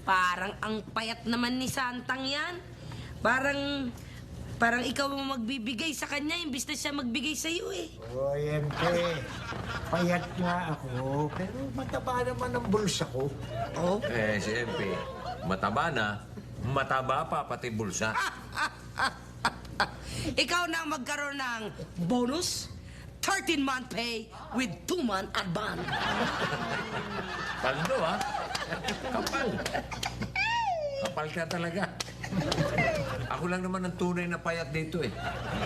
Parang ang payat naman ni Santang yan. Parang ikaw ang magbibigay sa kanya, imbis na siya magbigay sa iyo eh. O, Yente. Payat nga ako, pero mataba naman ang bulsa ko. Oh? Si MP, mataba na, mataba pa pati bulsa. Ikaw na ang magkaroon ng bonus, 13-month pay with 2-month advance. Paldo, ha? Kapal. Kapal ka talaga. Ako lang naman ang tunay na payat dito eh.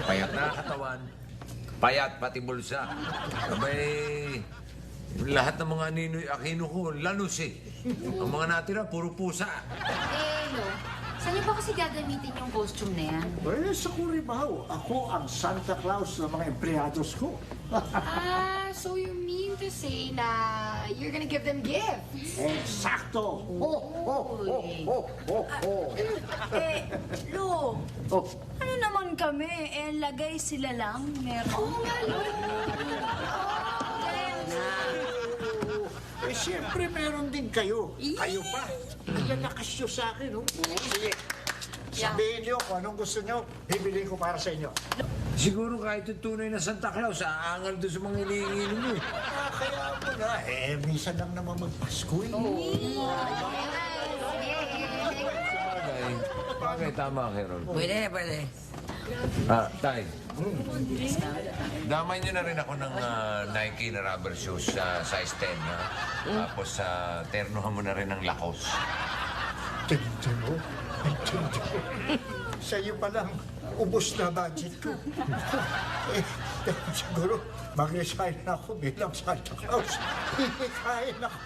Payat na katawan, payat pati bulsa. Abay, lahat ng mga Ninoy Aquino ko, lanos eh. Ang mga natira, puro pusa. Lo, saan niyo ba kasi gagamitin yung costume na yan? Well, sa Curibaw, ako ang Santa Claus ng mga empleyados ko. So you mean to say na you're gonna give them gifts? Eksakto! Lo, ano naman kami? Lagay sila lang, meron. Siyempre, meron din kayo. Kayo pa. Naglakas nyo sa akin, no? Sige. Sabihin nyo kung anong gusto nyo, bibili ko para sa inyo. Siguro kahit yung tunay na Santa Claus, aangal doon sa mga hinihingi ninyo eh. Kaya mo na. Minsan lang naman magpasko eh. Bagay, tama, Carol. Pwede. Tay. Damay niyo na rin ako ng Nike na rubber shoes sa size 10, ha? Tapos ternohan mo na rin ng Lacoste. Tintino. Sa'yo pa lang, ubos na budget ko. Siguro, mag-resign na ako bilang Santa Claus. Hihikain ako.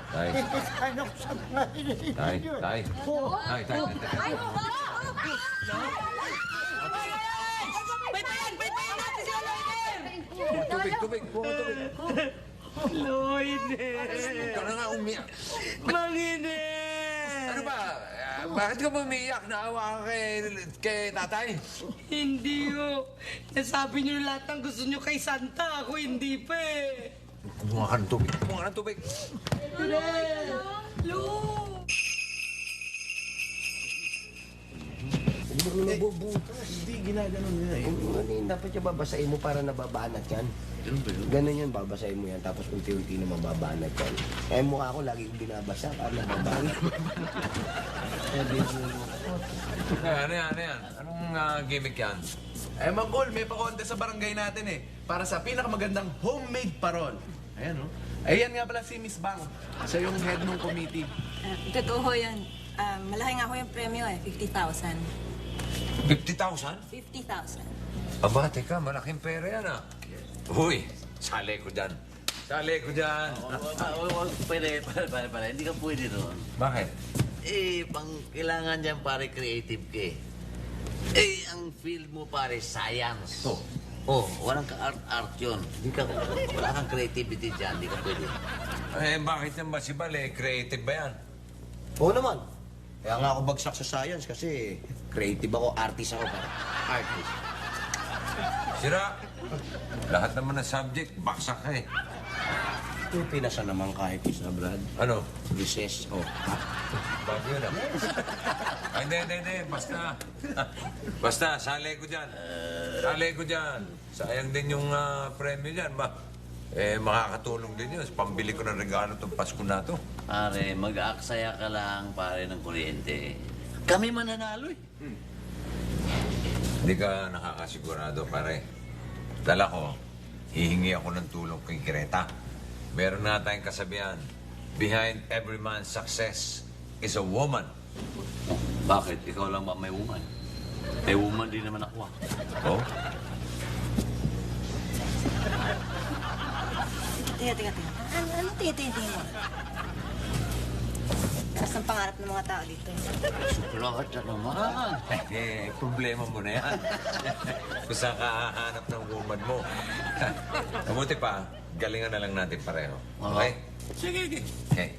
Tay. Hihikain ako sa mga hinihingi Tay. nyo. Tay. Tubig. Lloyd! Ikaw na nga umiyak. Manginig! Ano ba? Bakit ka umiyak? Naawa ka kay tatay? Hindi ho. Nasabi niyo lahat ng gusto niyo kay Santa. Ako hindi pa eh. Kumuha ka ng tubig. Lo! Hindi ginaganon nila eh. Dapat yung babasahin mo para nababanat yan. Ganun yun, babasahin mo yan, tapos unti-unti na mababanat yan. Mukha ko lagi kong binabasa para nababanat. Ano yan? Anong gimmick yan? Mangkol, may pa-contest sa barangay natin eh. Para sa pinakamagandang homemade parol. Ayan, oh. Ayan nga pala si Miss Bang. Siya yung head ng committee. Totoo yan. Malaki nga ho yung premyo 50,000. 50,000? 50,000. Aba, teka, malaking pera yan ah. Uy, sali ko dyan. Pwede. Hindi ka pwede doon. Bakit? Kailangan dyan pare creative ka eh. Ang field mo pare science. Walang ka-art yun. Wala kang creativity dyan, hindi ka pwede. Bakit yan ba si Bale? Creative ba yan? Oo naman. Kaya nga ako bagsak sa science kasi creative ako, artist ako. Artist. Sira. Lahat naman ng subject, baksak ka eh. Yung pinasa naman kahit isa, Brad. Ano? Recess. Bago yun ah. Ay, hindi. Basta, sali ko dyan. Sayang din yung premyo dyan, ba? Makakatulong din yun. Pambili ko ng regalo itong Pasko na to. Pare, mag-aaksaya ka lang pare ng kuryente. Kami mananalo eh. Hindi ka nakakasigurado, pare. Dala ko, hihingi ako ng tulong kay Greta. Meron na tayong kasabihan, behind every man's success is a woman. Bakit? Ikaw lang ba may woman? May woman din naman ako ah. Oh? Teka. Ano tingin mo? Taas ang pangarap ng mga tao dito. Lahat na naman. Problema mo na yan. Kung saan ka hahanap ng woman mo. Kamuti pa, galingan na lang natin pareho. Okay? Sige. Okay.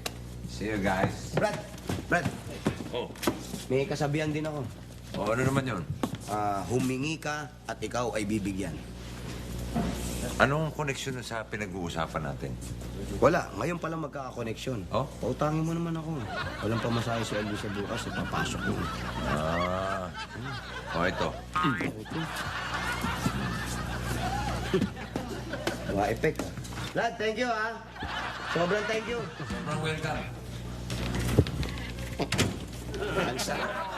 See you guys. Brad, Oh. may kasabihan din ako. Ano naman yun? Humingi ka at ikaw ay bibigyan. Anong koneksyon sa pinag-uusapan natin? Wala, ngayon pa lang magkakakoneksyon. Oh? Pautangin mo naman ako. Walang pamasahe si Elvis sa bukas, ipapasok mo. Ito. Mga effect, ha? Lad, thank you, ha? Sobrang thank you. Sobrang welcome. Ang sarap.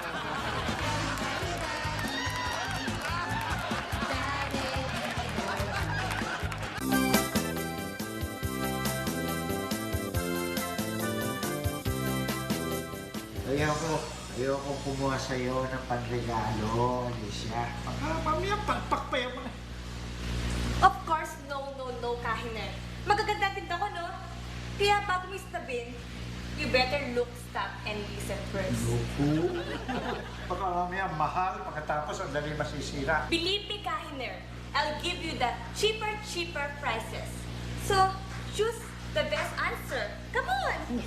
Ayoko kumuha sa'yo ng panregalo, Alicia. Mamaya palpak pa yung mga... Of course, no, Kahiner. Magaganda din ako, no? Kaya bago mo istabin, you better look, stop, and listen first. Luku? Baka mamaya mahal, pagkatapos ang dali masisira. Believe me, Kahiner, I'll give you the cheaper prices. So, choose the best answer. Come on!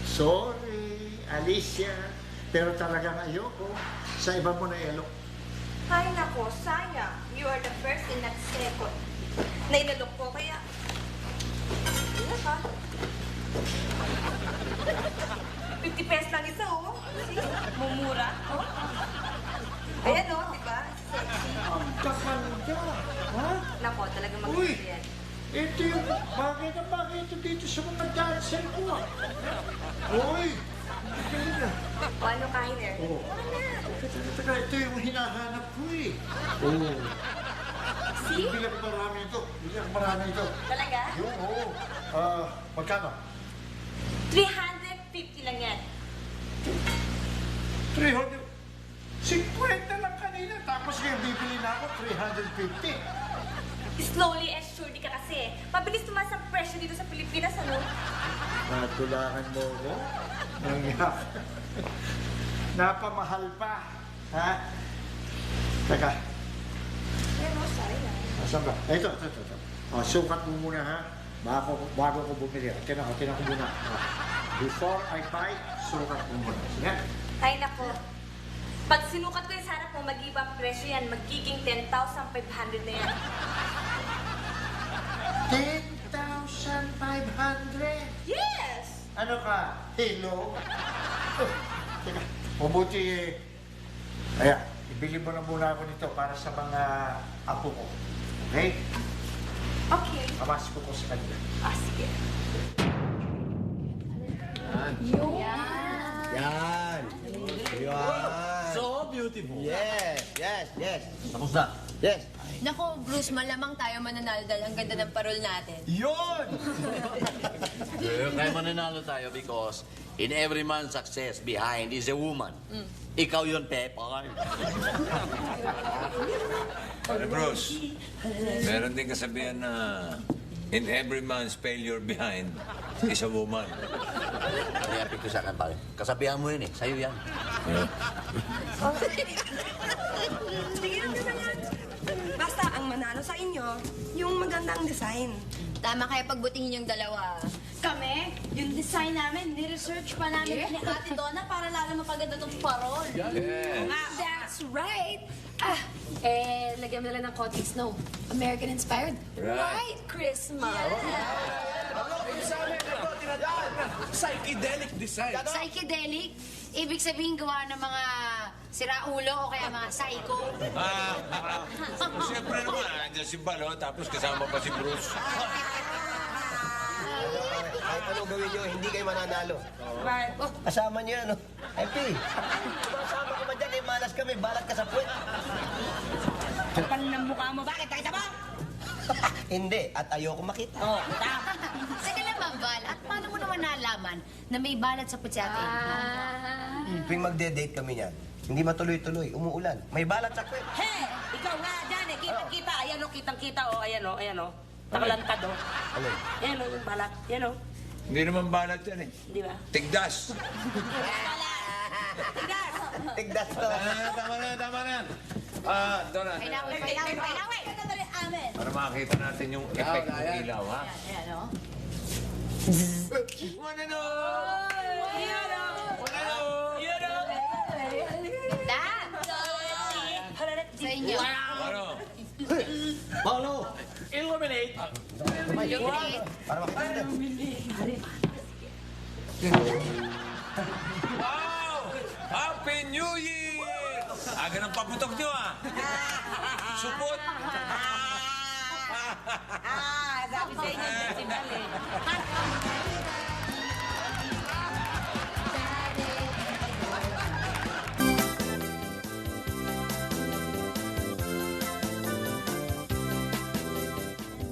Sorry, Alicia. Pero talagang ayoko. Sa iba mo na elok. Ay, nako, sayang. You are the first and not second. Nainalok ko, kaya... Ano ka? 50 pesos lang isa, oh. See? Mumura, oh. Ayan, oh, di ba? Sexy. Ang kakanda. Ha? Nako, talagang Uy! maganda yan. Ito yung bagay na bagay ito dito sa mga dancer ko. Uy! Galing na. O ano, Kahiner? Oo. Teka, ito yung hinahanap ko eh. Oo. See? Bibili ako marami ito. Bibili ako marami ito. Talaga? Yung, oo. Magkano? 350 lang yan. 300. 50 lang kanina. Tapos ngayon bibili na ako 350. Slowly and surely ka kasi. Mabilis tumaas ang presyo dito sa Pilipinas, ano? Natulakan mo ko? Nangyak. Napamahal pa. Ha? Teka. Pero, sayang. Asan ba? Ito. Sukat mo muna, ha? Bago ko bumili. Tinan ko muna. Before I buy, sukat mo muna. Sige. Ay, nako. Pag sinukat ko yung sarap mo, mag-iba ang presyo yan. Magiging 10,500 na yan. 10,500? Yes! Ano ka? Hello? Teka, mabuti Ayan, ibili mo na muna ako nito para sa mga apo ko. Okay? Okay. Amas ko sa kanila. Sige. Yan. So beautiful. Yes. Tapos na. Yes. Nako, Bruce, malamang tayo mananalo dahil ang ganda ng parol natin. Yun! Kaya mananalo tayo because in every man's success behind is a woman. Ikaw yun, Pepper. Pare Bruce, meron din kasabihan na in every man's failure behind is a woman. Kaya ko sa akin, pare. Kasabihan mo yun eh. Sa'yo yan. Tingnan nyo na yan. Basta ang manalo sa inyo, yung magandang design. Tama kaya pagbutihin yung dalawa. Kami, yung design namin, ni-research pa namin ni Ate Donna para lalo mapaganda tong parol. Yeah. That's right. Lagyan mo na lang ng konting snow. American-inspired. Right. Christmas. Psychedelic design. Psychedelic, ibig sabihin gawa ng mga siraulo o kaya mga psycho. Siyempre naman, andyan si Balo, tapos kasama pa si Bruce. Kahit anong gawin nyo, hindi kayo mananalo. Right. Oh, kasama nyo yan, no? MP, kasama ko ba dyan? Eh, malas kami, balat ka sa puwet. Kapal ng mukha mo. Bakit? Nakita mo? Hindi, at ayoko makita. Oh, Teka lang, Val, at paano mo naman nalaman na may balat sa puti atin? Tuwing magde-date kami niyan, hindi matuloy-tuloy, umuulan. May balat sa puwet. Hey! Ikaw nga dyan eh. Kitang-kita. Ayan o, kitang-kita o. Ayan o. Nakalantad o. Ano? Ayan o, yung balat. Ayan o. Hindi naman balat yan eh. Di ba? Tigdas. Tigas! Tigdas to. Tama na. Donna. Pailawin. Para makakita natin yung effect ng ilaw, ha? Ayan, o. Dad! Sa inyo. Ano? Paolo! nominate. Para makita. Wow! Happy New Year! Aga ng paputok nyo, ah. Supot. Sabi sa inyo, si Bale.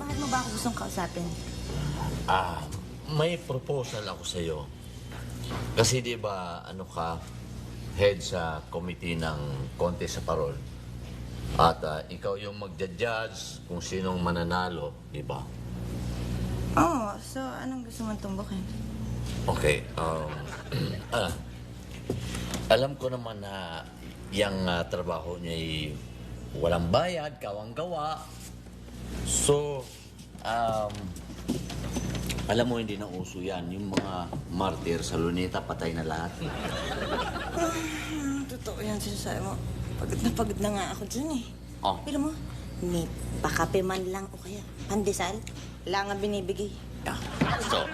Bakit mo ba ako gustong kausapin? May proposal ako sa iyo. Kasi di ba, ano ka, head sa committee ng contest sa parol. At ikaw yung magja-judge kung sinong mananalo, di ba? Oo, so anong gusto mong tumbukin? Okay, alam ko naman na yung trabaho niya ay walang bayad, kawang-gawa. So, alam mo, hindi na uso yan. Yung mga martir sa luneta, patay na lahat. Totoo yan sinasabi mo. Pagod na nga ako dyan eh. Oh. Pero mo, may pakape man lang o kaya pandesal, lang ang binibigay. Yeah. So,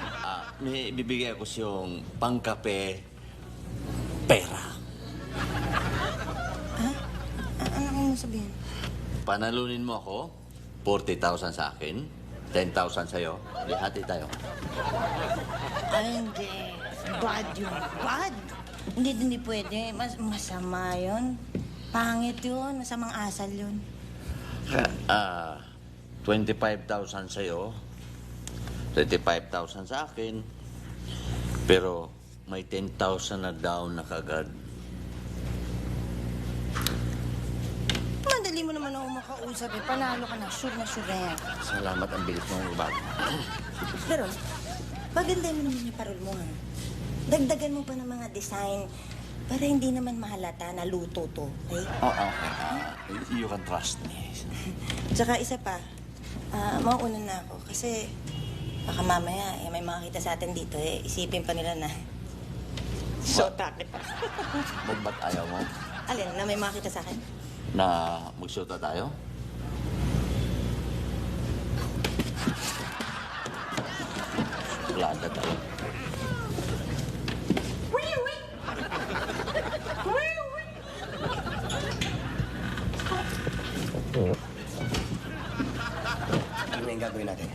may ibibigay ko siyang pangkape, pera. Ano mo sabihin? Panalunin mo ako, 40,000 sa akin, 10,000 sa'yo. Hati tayo. Ay, hindi. Bad yun. Bad. Hindi pwede. Masama yun. Pangit yun. Masamang asal yun. 25,000 sa'yo, 35,000 sa akin, pero may 10,000 na down na kagad. Madali mo naman ako makausap eh. Panalo ka na. Sure na yan. Salamat, ang bilis mong ibag. Pero, paganday mo naman yung parol mo ha. Dagdagan mo pa ng mga design para hindi naman mahalata na luto to. Okay? Okay. You can trust me. Tsaka isa pa, mauuna na ako kasi baka mamaya may makakita sa atin dito isipin pa nila na shota kita. Ba't ayaw mo Alin, na may makakita sa akin? na magsyota tayo? Suplada tayo. Ano na yung gagawin natin?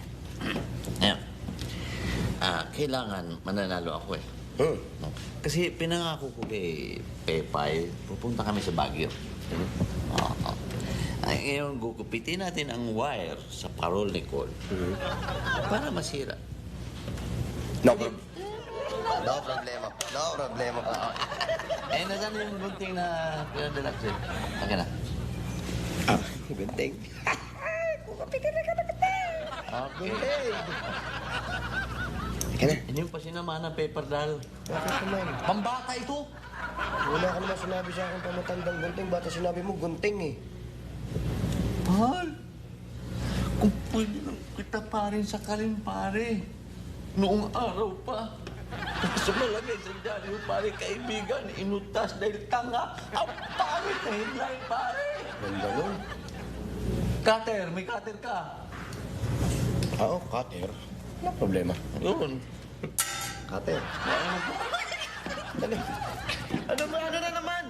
Ayan. Kailangan mananalo ako eh. No? Kasi pinangako ko kay Pepay, pupunta kami sa Baguio. Oo. Ngayon, gugupitin natin ang wire sa parol ni Cole. Para masira. No problem. No problema. No problema. Nasaan yung gunting na pinadala ko sa'yo? Akin na. Gunting. Okay. Ika na. Hindi mo pa sinama ng paper doll. Bakit naman? Pambata ito! Wala ka naman sinabi sa akin pamatandang gunting. Bata sinabi mo gunting eh. Mahal, kung pwede lang kita parin sa karin, pare. Noong araw pa. Sa malagay sa dyaryo, pare, kaibigan, inutas dahil tanga. Ang pangit na headline, pare. Ganda nun. Cutter, may cutter ka. Oo, cutter. Wala problema. Yun. Cutter. Dali. Ano na naman?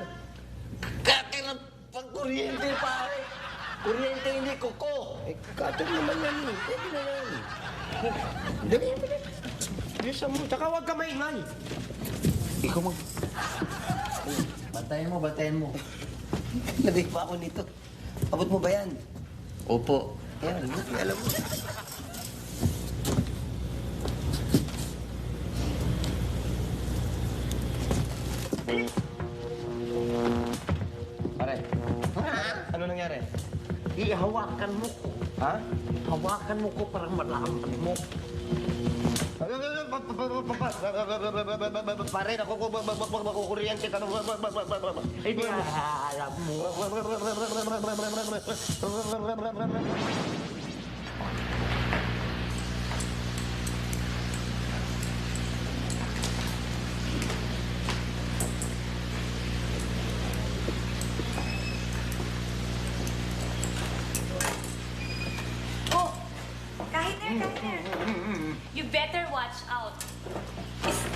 Cutter ng pagkuryente, pare. Kuryente, hindi kuko. Eh, cutter naman yan eh. Pwede na yan. Dali. Bilisan mo. Tsaka huwag ka maingay. Ikaw mag... Bantayan mo. Nabig pa ako nito. Abot mo ba yan? Opo. Ayan, buti alam mo. Pare. Ano nangyari? Ihawakan mo ko. Ha? Hawakan mo ko para malaman mo. Pare, makukuryente ka. Hindi alam mo. You better watch out.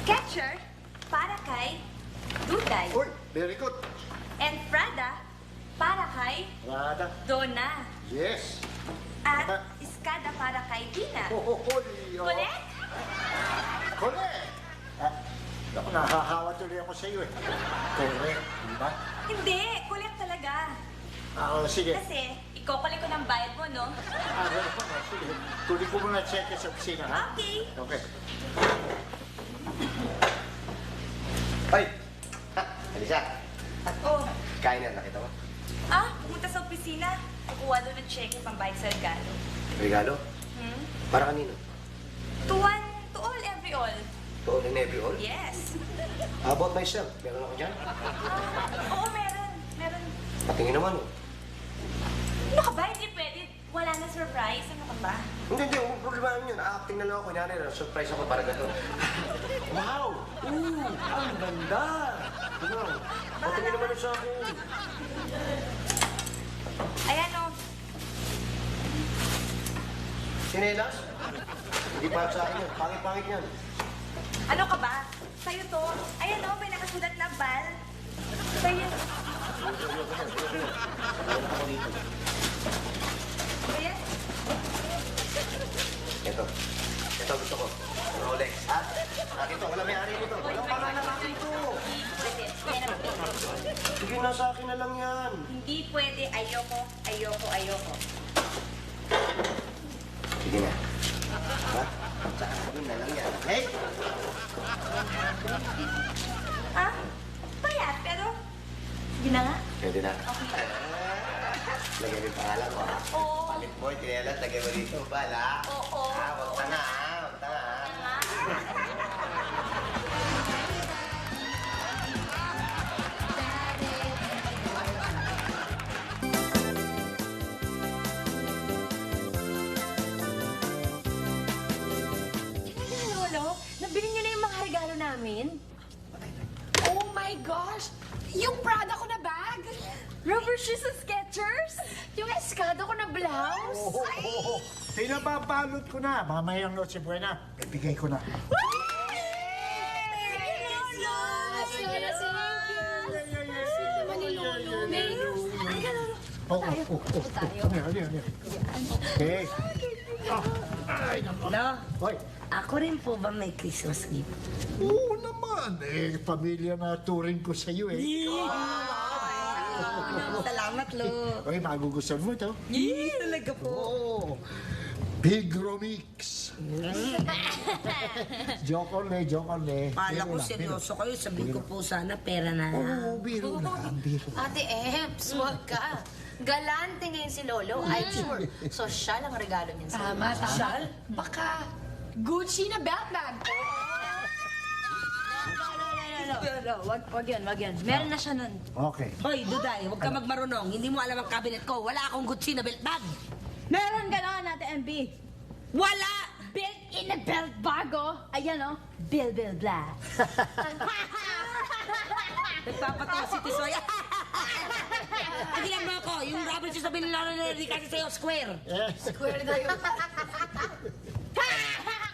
Sketcher para kay Duday. Uy, very good. And Prada para kay Rada. Donna. Yes. At Iskada para kay Tina. Correct? Correct. Ako, nahahawa tuloy ako sa iyo eh. Correct, di ba? Hindi, correct talaga. Sige. Kasi, ikokulik ko ng bayad mo, no? Ganun po, sige. Tuloy ko muna check sa opisina, ha? Okay. Okay. Ay! Ha! Alisa, Oh, kain na, nakita mo? pumunta sa opisina. Kukuha doon ng check pang bayad sa regalo. Regalo? Hmm? Para kanino? To one, to all, every all. To all and every all? Yes. How about myself? Meron ako dyan? Oo, meron. Meron. Patingin naman, oh. Ano ka ba? Hindi pwede. Wala na surprise. Ano ka ba? Hindi, huwag problema yun. Acting na lang ako. Kunyari, surprise ako para ganito. Wow! Ang ganda! Wow! Patingin naman sa akin. Ayan, o. Sinelas? Hindi para sa akin yun. Pangit-pangit yan. Ano ka ba? Sa'yo to. Ayan, o. May nakasulat na bal. Sa'yo. Ayan. Ito gusto ko. Rolex, ha? Ito, wala may-ari nito. Walang pangalan natin ito. Pwede. Yan ang pwede. Sige na, sa akin na lang yan. Hindi pwede. Ayoko. Ayoko. Ayoko. Sige na. Ha? Sa akin na lang yan. Hey! Ha? Payat, pero... Sige na nga. Pwede na. Lagyan yung pangalan ko, ha? Oo. Palit mo, tinelas, lagyan mo dito. Bala. Oo. Huwag ka na, ha? Huwag ka na, ha? Lolo, nabili niyo na yung mga regalo namin? Oh my gosh! Yung Prada ko na bag! Rubber shoes and Skechers? Yung Escada ko na blouse! Pinababalot ko na. Mamayang Noche Buena, bibigay ko na. Okay. No? Hoy. Ako rin po ba may Christmas gift? Oo naman. Pamilya na turing ko sa iyo eh. Salamat, Lo. Hoy, magugustuhan mo ito. Talaga po. Oo. Big Romix. Joke only. Kala ko seryoso kayo. Sabihin ko po sana pera na lang. Oo, biro lang. Ate Eps, wag ka. Galante ngayon si Lolo, I'm sure. So, siya lang regalo niya sa'yo. Tama. Siya? Baka Gucci na belt bag. Wag yan. Meron na siya nun. Okay. Hoy, Duday, huwag ka magmarunong. Hindi mo alam ang cabinet ko. Wala akong Gucci na belt bag. Meron ganon, Ate MB. Wala! Built-in na belt bag, oh. Ayan, oh. Bill, blah. Nagpapatawa si Tisoy. Pagilan mo ako, yung rubber shoes na binilaro na rin kasi sa'yo, square. Square na yun.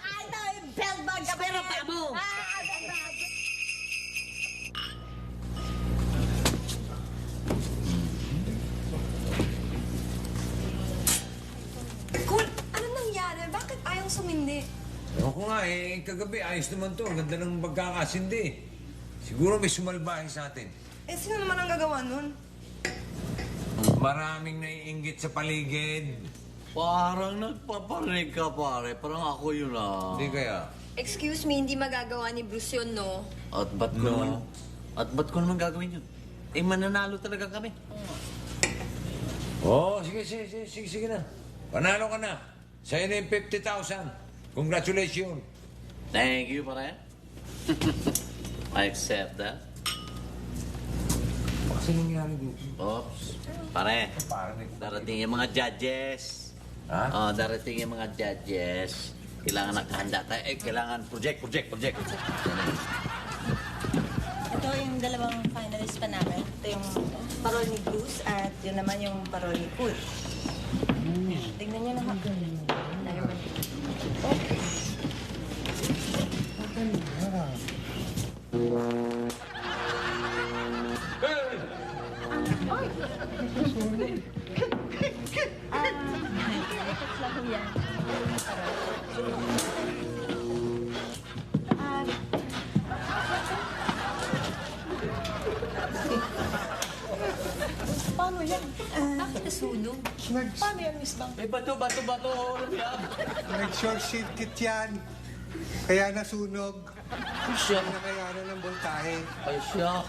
Ano, yung belt bag ka pero pa mo. Cool. Ano nangyari? Bakit ayaw sumindi? Ako nga kagabi ayos naman to. Ang ganda ng pagkakasindi. Siguro may sumalbahe sa atin. Sino naman ang gagawa nun? Maraming naiinggit sa paligid. Parang nagpaparinig ka, pare. Parang ako yun, ah. Hindi kaya? Excuse me, hindi magagawa ni Bruce yun, no? At ba't ko naman gagawin yun? Mananalo talaga kami. Sige na. Panalo ka na. Sa'yo na yung 50,000. Congratulations. Thank you, pare. I accept that. Kasi nangyari dito. Oops. Pare, darating yung mga judges. Ha? Darating yung mga judges. Kailangan nakahanda tayo. Kailangan project. Ito yung dalawang finalist pa namin. Ito yung parol ni Bruce at yun naman yung parol ni Cool. Tingnan niyo naman. Paano yan? Bakit nasunog? Paano yan, Miss Bang? May bato. Nag-short circuit yan. Kaya nasunog. Siya. Nakayanan ng voltahe. Ay, siya.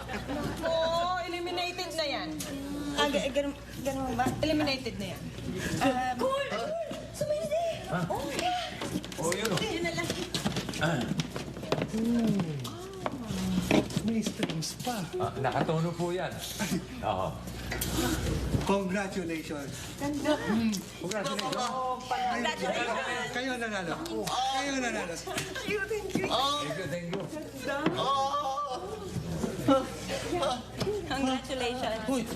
Oo, eliminated na yan. Ganun ba? Eliminated na yan. Cool! Sumili! Oh, yun o. Yun na lang. May strings pa. Nakatono po yan. Oo. Congratulations. Congratulations. Kayo nanalo. Kayo nanalo. Thank you. Congratulations.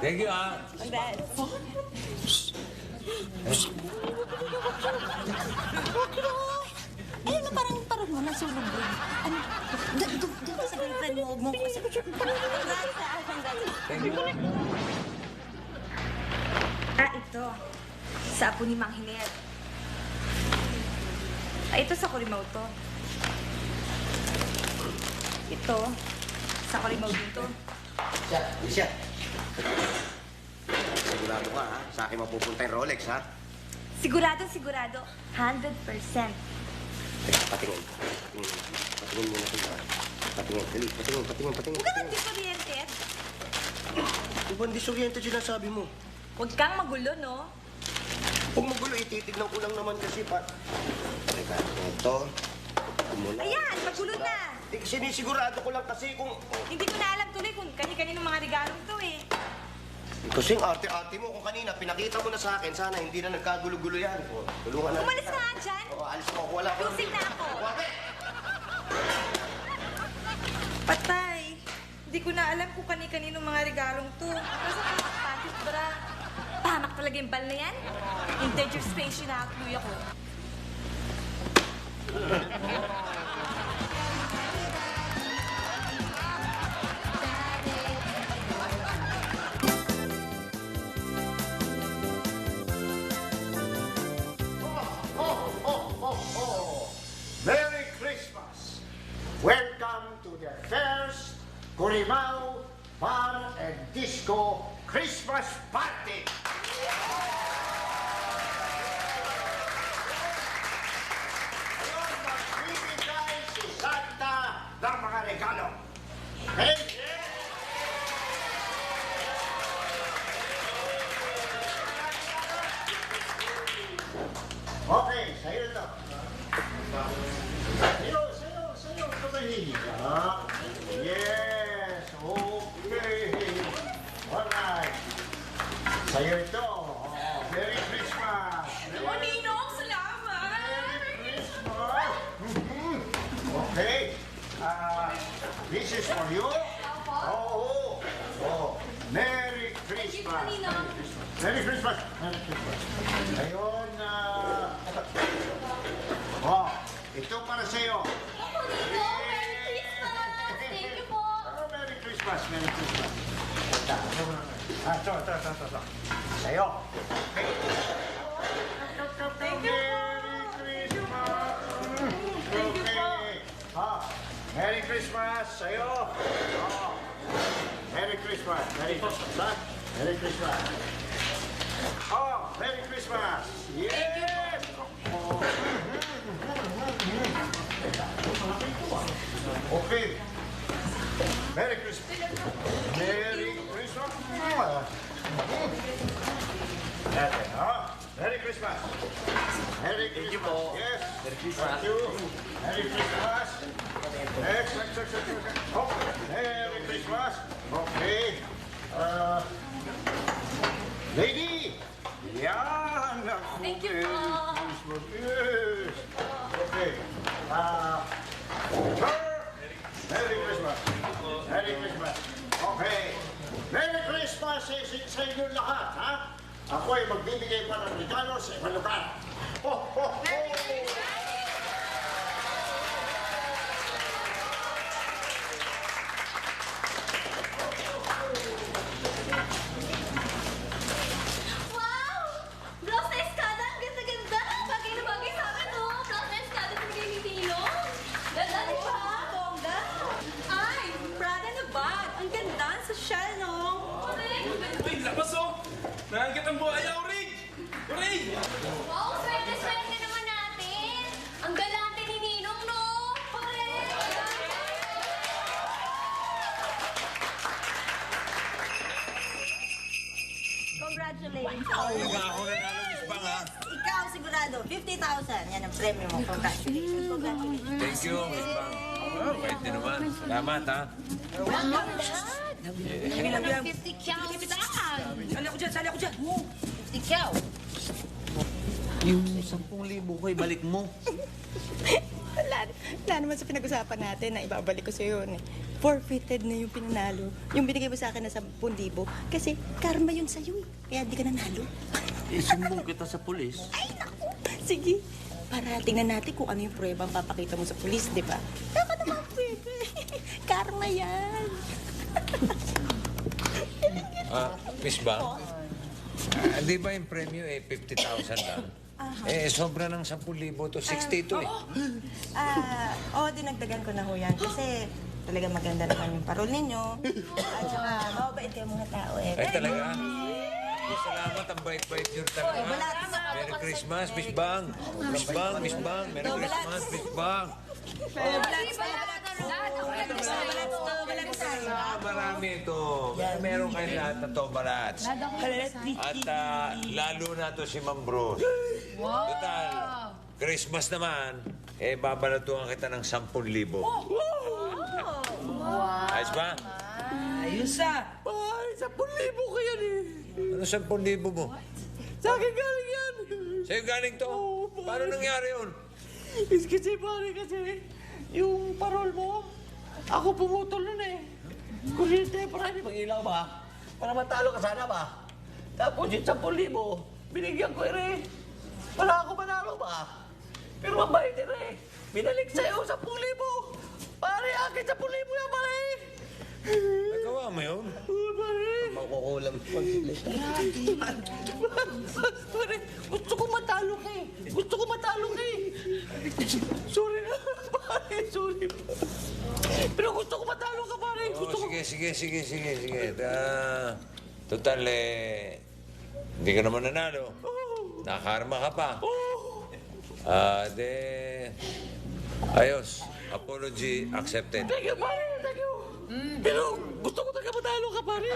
Thank you, ah. Congrats. Ayun na, parang mo, nasunog din. Ano? Doon ka sa girlfriend mo, huwag mo ko kasi. Congrats, congrats. Thank you. Ito. Sa apo ni Mang Hinet. Ito sa Kurimaw to. Ito. Sa Kurimaw dito. Alicia. Sigurado ka, ha? Sa akin mapupunta yung Rolex, ha? Sigurado. 100%. Teka, patingin. Patingin muna ito. Patingin. Dali, patingin. Huwag ka nang disoriented. Ibang disoriented sinasabi mo. Huwag kang magulo, no? Huwag magulo, ititignan ko lang naman kasi pa. Teka, ito. Muna. Ayan, magulo na. Sinisigurado ko lang kasi kung... Hindi ko na alam tuloy kung kani-kaninong mga regalong to eh. Kasi ang arte-arte mo kung kanina, pinakita mo na sa akin, sana hindi na nagkagulo-gulo yan. O, tulungan na. Umalis ka nga dyan. Oo, alis ko. Wala ko. Lusing na ako. Bakit? Patay. Hindi ko na alam kung kani-kaninong mga regalong to. Kasi mga panties, bara. Pahamak talaga yung bal na yan. Integer space yung nakakluya ko. Merry Christmas! Welcome to the first Kurimaw Bar and Disco Christmas Party! Ngayon, magbibigay si Santa ng mga regalo. Okay? Okay, sa'yo ito. Sa'yo, tumahin ka. Yes, okay. Alright. Sa'yo ito. Merry Christmas. Oh, Ninong, salamat! Merry Christmas. Okay. This is for you. Merry Christmas. Merry Christmas. Merry Christmas. Ngayon, ito para sa'yo. Thank you po. Merry Christmas. Merry Christmas. Ito. Sa'yo. Thank you. Merry Christmas. Thank you po. Merry Christmas sa'yo. Merry Christmas. Merry Christmas. Ha? Merry Christmas. Merry Christmas. Yes. Okay. Merry Christmas. Merry Christmas. Merry Christmas. Merry Christmas. Yes. Merry Christmas. Thank you. Merry Christmas. Next. Merry Christmas. Okay. Lady. Yan. Thank you po. Yes. Okay. Sir. Merry Christmas. Merry Christmas. Okay. Merry Christmas sa inyo lahat, ha? Ako ay magbibigay pa ng regalo sa ibang lugar. Merry Christmas! Wow! Blouse na eskada! Ang ganda-ganda! Bagay na bagay premium mo. Congratulations. Congratulations. Thank you, Miss Bang. Pwede naman. Salamat, ha? Sige lang yan. 50 cows lang. Sali ako dyan, sali ako dyan. 50 cow. Yung 10,000 ko, ibalik mo. Wala naman sa pinag-usapan natin na ibabalik ko sa'yo yun eh. Forfeited na yung pinanalo. Yung binigay mo sa akin na 10,000 kasi karma yun sa'yo eh. Kaya di ka nanalo. Isumbong kita sa pulis. Ay, naku. Sige. Para tingnan natin kung ano yung prueba ang papakita mo sa pulis, di ba? Tama naman pwede. Karma yan. Miss Bang? Di ba yung premyo 50,000 lang? Sobra ng 10,000 to 60 to eh. Dinagdagan ko na ho yan kasi talaga maganda naman yung parol ninyo. At saka, mababait kayo mga tao eh. Ay, talaga? Salamat, ang bait-bait nyo talaga. Merry Christmas, Miss Bang. Miss Bang, Miss Bang. Merry Christmas, Miss Bang. Marami ito. Meron kayong lahat na tobalats. At lalo na to si Ma'am Bruce. Total, Christmas naman, babalatuhan kita ng 10,000. Ayos ba? Ayos ah. Ay, 10,000 ko yan eh. Ano 10,000 mo? Sa akin galing yan. Sa'yo galing to? Paano nangyari yun? Is kasi pare kasi, yung parol mo, ako pumutol nun eh. Kuryente, parang mag-ilaw ba? Para matalo ka sana ba? Tapos yung 10,000, binigyan ko eh. Wala ako manalo ba? Pero mabait eh. Binalik sa'yo 10,000. Pare, akin 10,000 yan pare. Nagawa mo yun? Makukulam pag-ulit. Pare, gusto ko matalo ka eh. Gusto ko matalo ka eh. Sorry na, pare. Sorry. Pero gusto ko matalo ka, pare. Gusto ko... Sige. Total, hindi ka naman nanalo. Nakakarma ka pa. Ayos. Apology accepted. Thank you, pare. Thank you. Pero gusto ko talaga matalo ka, pare.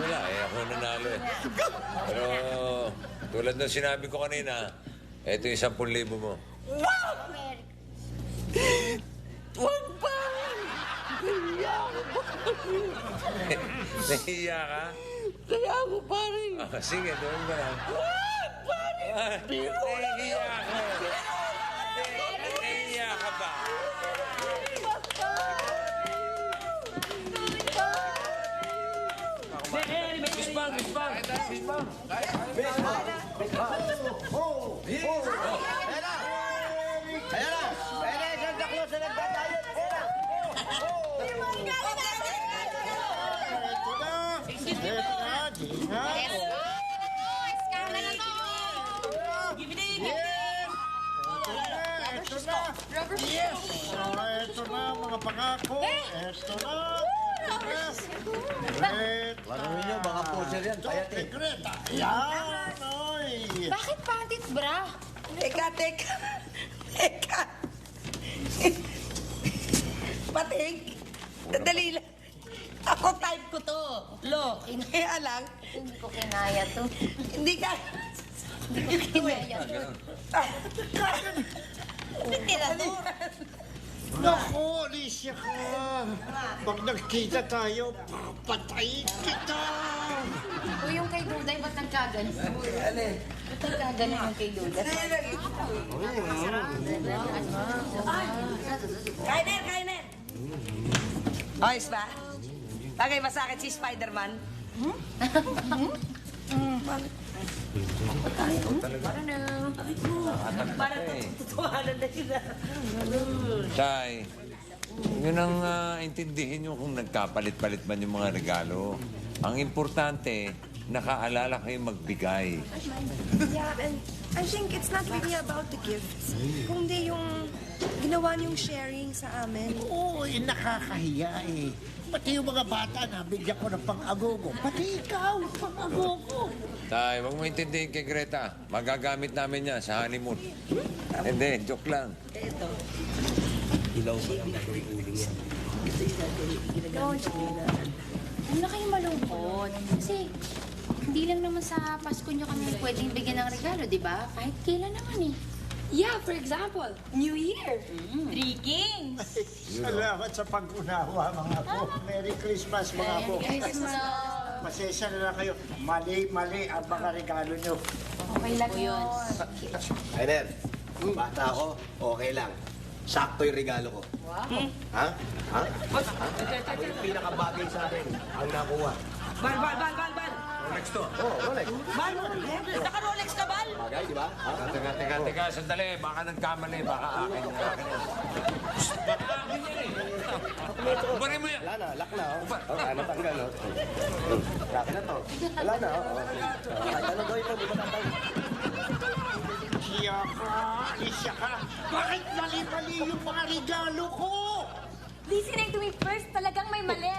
Wala, ako nanalo eh. Pero tulad ng sinabi ko kanina, ito yung 10,000 mo. Wow! Wag pa! Nahiya ako, pare. Nahiya ka? Nahiya ako, pare. Sige, doon ka lang. Wag, pare! Nahiya ka. Nahiya ka ba? Miss Bang! Ayan na! Santa Claus na nagdadayo! Ito na, mga pangako. Ito na. Marami nyo, baka poser yan. Payat eh. Greta. Yan, oy. Bakit pantit bra? Teka. Pating, dali lang. Ako type ko to. Lo, kaya lang. Hindi ko kinaya to. Hindi ka. Hindi ko kinaya to. Hindi tirador. Naku, Alicia ka. Pag nagkita tayo, papatayin kita. O yung kay Duday, ba't nagkaganon? Ba't nagkaganon yung kay Duday? Kainer. Ayos ba? Bagay ba sa akin si Spider-Man? Para tutuhanan na sila. Tay, yun ang intindihin nyo kung nagkapalit-palit man yung mga regalo. Ang importante, nakaalala kayo magbigay. Yeah, and I think it's not really about the gifts. Kundi yung ginawa niyong sharing sa amin. Oo, nakakahiya eh. Pati yung mga bata na bigyan ko ng pang-agogo. Pati ikaw, pang-agogo. Tay, huwag mo intindihin kay Greta. Magagamit namin yan sa honeymoon. Hindi, joke lang. Ilaw ba ang gagawin uling yan? Huwag na kayo malungkot. Kasi hindi lang naman sa Pasko nyo kami pwedeng bigyan ng regalo, di ba? Kahit kailan naman eh. Yeah, for example, New Year. Three Kings. Salamat sa pag-unawa, mga po. Merry Christmas, mga po. Pasensya na lang kayo. Mali ang mga regalo nyo. Okay lang yun. Ainer, bata ako, okay lang. Sakto yung regalo ko. Wow. Ha? Ako yung pinakabagay sa akin. Ang nakuha. Bal! Rolex to. Oo, Rolex. Bal! Naka-Rolex ka, Bal? Bagay, di ba? Teka, sandali. Baka nagkamali. Baka akin yan eh. Ubarin mo yan. Wala na, lock na. Natanggal, oh. Laki na to. Wala na, oh. Kahit ano gawin mo, di ba tatanggal? Siya ka. Bakit mali-mali yung mga regalo ko? Listening to me first, talagang may mali.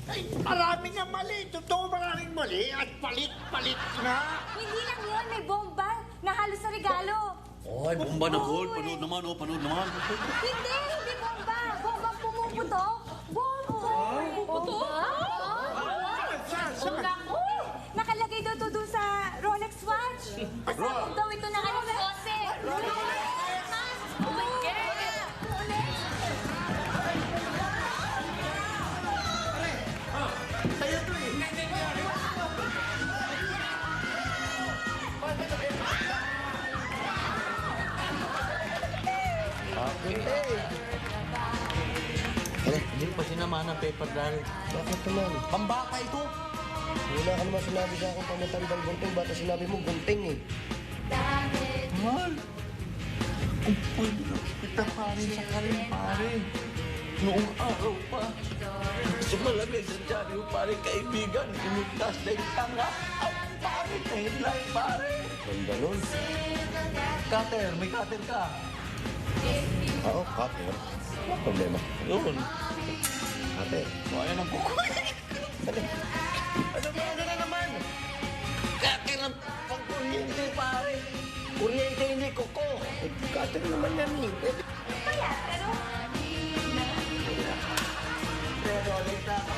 Ay, marami na mali. Totoo maraming mali. At palit-palit na. Hindi lang yun, may bomba na halos sa regalo. Ay, bomba na gold. Panood naman, oh. Panood naman. Hindi bomba. Bomba pumuputok. Bomba. Pumuputok? Naku! Nakalagay daw to doon sa Rolex watch. Pasabog daw ito na ano sa Jose. Rolex! Oh my God! Rolex! Hindi pa sinamahan ng paper dahil. Bakit naman? Pambata ito. Wala ka naman sinabi sa akin pamatandang gunting. Bata sinabi mo gunting eh. Mahal. Kung pwede na kita pare sa karin, pare. Noong araw pa. Sumalagay sa dyaryo, pare, kaibigan. Inutas na yung tanga. Ang pare, headline, pare. Ganda nun. Cutter, may cutter ka. Oo, cutter. Ano problema? Yun. Cutter. Kaya ng kuko. Ano ba na naman? Cutter ang pang-kuryente, pare. Kuryente, hindi kuko. Cutter naman yan eh. Kaya, pero... Pero, ulit ako.